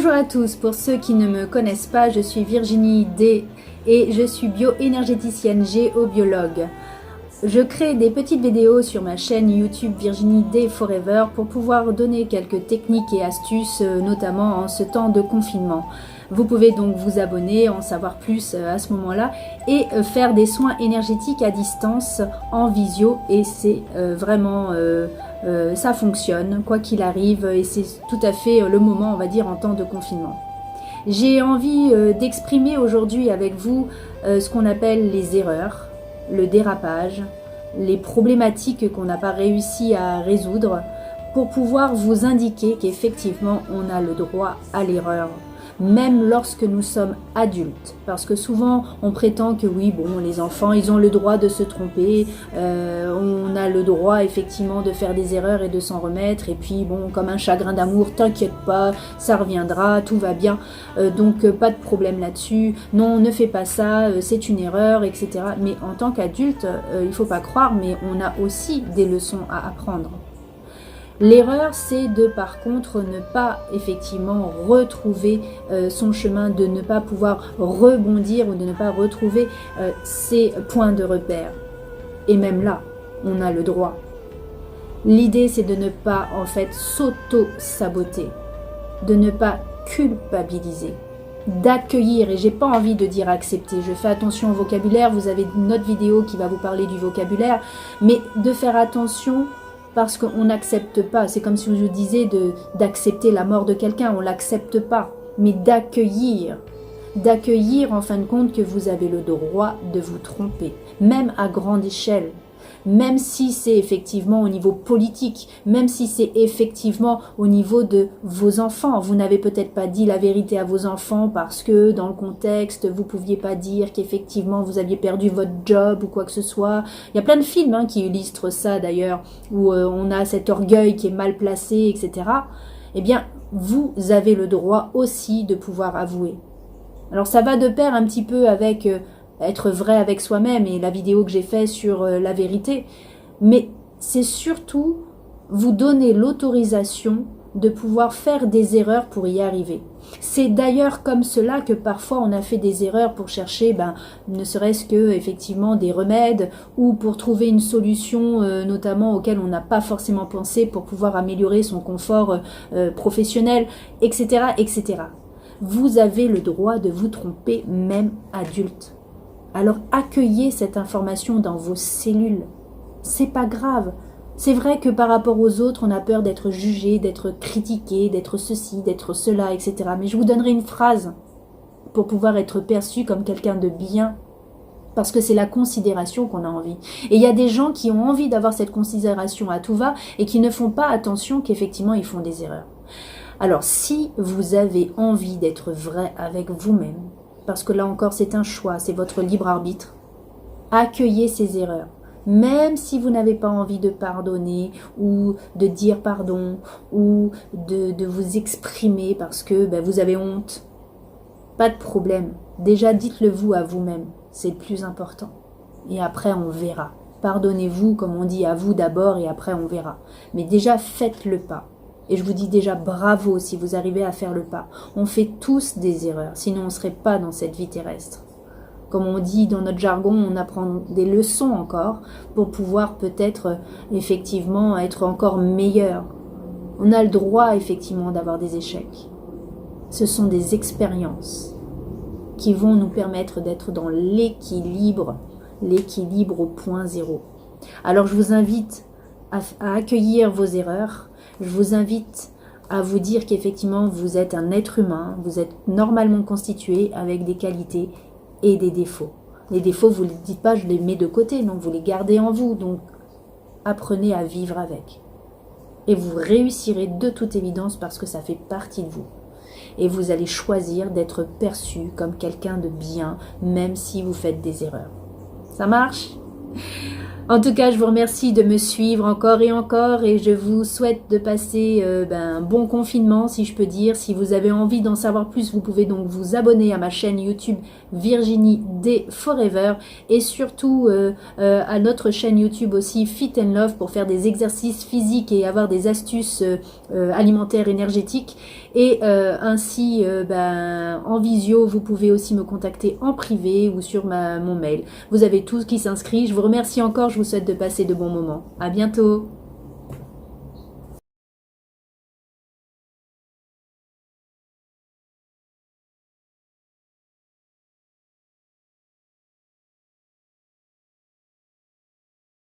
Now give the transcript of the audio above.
Bonjour à tous, pour ceux qui ne me connaissent pas, je suis Virginie D et je suis bioénergéticienne géobiologue. Je crée des petites vidéos sur ma chaîne YouTube Virginie D Forever pour pouvoir donner quelques techniques et astuces, notamment en ce temps de confinement. Vous pouvez donc vous abonner, en savoir plus à ce moment-là et faire des soins énergétiques à distance en visio, et c'est vraiment... ça fonctionne quoi qu'il arrive, et c'est tout à fait le moment, on va dire, en temps de confinement. J'ai envie d'exprimer aujourd'hui avec vous ce qu'on appelle les erreurs, le dérapage, les problématiques qu'on n'a pas réussi à résoudre, pour pouvoir vous indiquer qu'effectivement on a le droit à l'erreur, même lorsque nous sommes adultes, parce que souvent on prétend que oui, bon, les enfants ils ont le droit de se tromper, on a le droit effectivement de faire des erreurs et de s'en remettre, et puis bon, comme un chagrin d'amour, t'inquiète pas, ça reviendra, tout va bien, donc pas de problème là-dessus, non, ne fais pas ça, c'est une erreur, etc. Mais en tant qu'adulte, il faut pas croire, mais on a aussi des leçons à apprendre. L'erreur, c'est de, par contre, ne pas effectivement retrouver son chemin, de ne pas pouvoir rebondir ou de ne pas retrouver ses points de repère. Et même là, on a le droit. L'idée, c'est de ne pas, en fait, s'auto-saboter, de ne pas culpabiliser, d'accueillir, et j'ai pas envie de dire accepter, je fais attention au vocabulaire, vous avez une autre vidéo qui va vous parler du vocabulaire, mais de faire attention. Parce qu'on n'accepte pas, c'est comme si je vous disais d'accepter la mort de quelqu'un, on ne l'accepte pas, mais d'accueillir en fin de compte que vous avez le droit de vous tromper, même à grande échelle, même si c'est effectivement au niveau politique, même si c'est effectivement au niveau de vos enfants. Vous n'avez peut-être pas dit la vérité à vos enfants parce que dans le contexte, vous ne pouviez pas dire qu'effectivement vous aviez perdu votre job ou quoi que ce soit. Il y a plein de films qui illustrent ça d'ailleurs, où on a cet orgueil qui est mal placé, etc. Eh bien, vous avez le droit aussi de pouvoir avouer. Alors ça va de pair un petit peu avec... être vrai avec soi-même et la vidéo que j'ai faite sur la vérité, mais c'est surtout vous donner l'autorisation de pouvoir faire des erreurs pour y arriver. C'est d'ailleurs comme cela que parfois on a fait des erreurs pour chercher, ne serait-ce que effectivement des remèdes ou pour trouver une solution notamment auquel on n'a pas forcément pensé pour pouvoir améliorer son confort professionnel, etc., etc. Vous avez le droit de vous tromper même adulte. Alors accueillez cette information dans vos cellules. C'est pas grave. C'est vrai que par rapport aux autres, on a peur d'être jugé, d'être critiqué, d'être ceci, d'être cela, etc. Mais je vous donnerai une phrase pour pouvoir être perçu comme quelqu'un de bien. Parce que c'est la considération qu'on a envie. Et il y a des gens qui ont envie d'avoir cette considération à tout va et qui ne font pas attention qu'effectivement ils font des erreurs. Alors si vous avez envie d'être vrai avec vous-même, parce que là encore c'est un choix, c'est votre libre arbitre, accueillez ces erreurs, même si vous n'avez pas envie de pardonner ou de dire pardon ou de vous exprimer parce que vous avez honte, pas de problème, déjà dites-le vous à vous-même, c'est le plus important, et après on verra, pardonnez-vous comme on dit, à vous d'abord et après on verra, mais déjà faites le pas. Et je vous dis déjà bravo si vous arrivez à faire le pas. On fait tous des erreurs, sinon on ne serait pas dans cette vie terrestre. Comme on dit dans notre jargon, on apprend des leçons encore pour pouvoir peut-être effectivement être encore meilleur. On a le droit effectivement d'avoir des échecs. Ce sont des expériences qui vont nous permettre d'être dans l'équilibre au point zéro. Alors je vous invite à accueillir vos erreurs. Je vous invite à vous dire qu'effectivement vous êtes un être humain, vous êtes normalement constitué avec des qualités et des défauts. Les défauts, vous ne les dites pas, je les mets de côté, non, vous les gardez en vous, donc apprenez à vivre avec. Et vous réussirez de toute évidence parce que ça fait partie de vous. Et vous allez choisir d'être perçu comme quelqu'un de bien, même si vous faites des erreurs. Ça marche ? En tout cas, je vous remercie de me suivre encore et je vous souhaite de passer un bon confinement, si je peux dire. Si vous avez envie d'en savoir plus, vous pouvez donc vous abonner à ma chaîne YouTube Virginie D Forever et surtout à notre chaîne YouTube aussi Fit and Love pour faire des exercices physiques et avoir des astuces alimentaires énergétiques. Et ainsi, en visio, vous pouvez aussi me contacter en privé ou sur mon mail. Vous avez tout qui s'inscrit. Je vous remercie encore. Je vous souhaite de passer de bons moments. À bientôt.